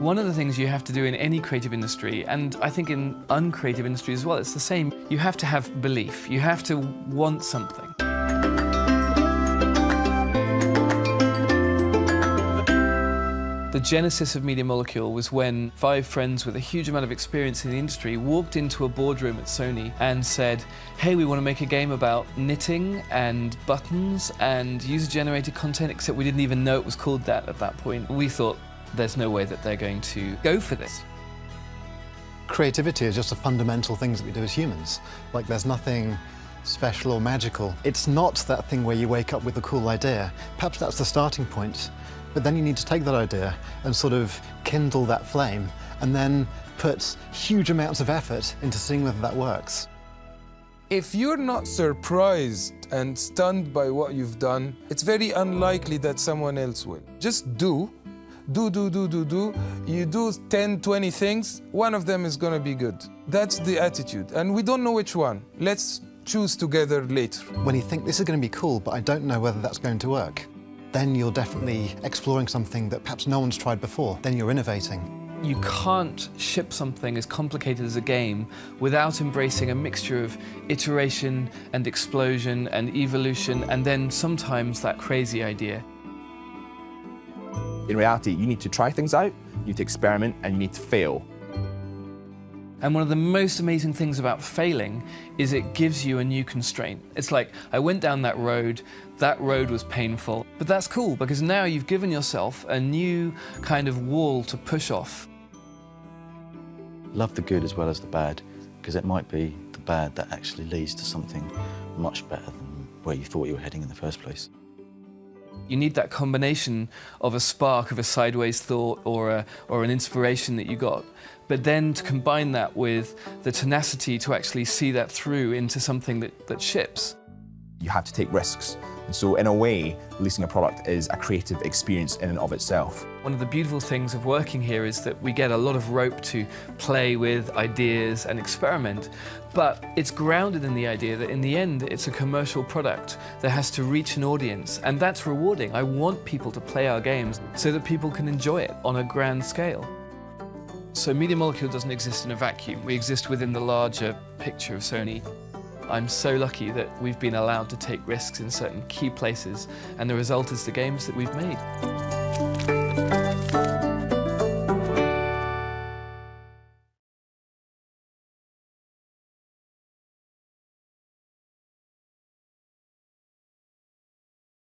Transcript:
One of the things you have to do in any creative industry, and I think in uncreative industry as well, it's the same. You have to have belief. You have to want something. The genesis of Media Molecule was when 5 friends with a huge amount of experience in the industry walked into a boardroom at Sony and said, hey, we want to make a game about knitting and buttons and user-generated content, except we didn't even know it was called that at that point. We thought, there's no way that they're going to go for this. Creativity is just a fundamental thing that we do as humans. Like, there's nothing special or magical. It's not that thing where you wake up with a cool idea. Perhaps that's the starting point, but then you need to take that idea and sort of kindle that flame and then put huge amounts of effort into seeing whether that works. If you're not surprised and stunned by what you've done, it's very unlikely that someone else will. Just do. You do 10, 20 things, one of them is going to be good. That's the attitude, and we don't know which one. Let's choose together later. When you think this is going to be cool, but I don't know whether that's going to work, then you're definitely exploring something that perhaps no one's tried before. Then you're innovating. You can't ship something as complicated as a game without embracing a mixture of iteration and explosion and evolution, and then sometimes that crazy idea. In reality, you need to try things out, you need to experiment, and you need to fail. And one of the most amazing things about failing is it gives you a new constraint. It's like, I went down that road was painful, but that's cool because now you've given yourself a new kind of wall to push off. Love the good as well as the bad, because it might be the bad that actually leads to something much better than where you thought you were heading in the first place. You need that combination of a spark of a sideways thought or an inspiration that you got, but then to combine that with the tenacity to actually see that through into something that ships. You have to take risks. And so in a way, releasing a product is a creative experience in and of itself. One of the beautiful things of working here is that we get a lot of rope to play with ideas and experiment, but it's grounded in the idea that in the end it's a commercial product that has to reach an audience, and that's rewarding. I want people to play our games so that people can enjoy it on a grand scale. So Media Molecule doesn't exist in a vacuum. We exist within the larger picture of Sony. I'm so lucky that we've been allowed to take risks in certain key places, and the result is the games that we've made.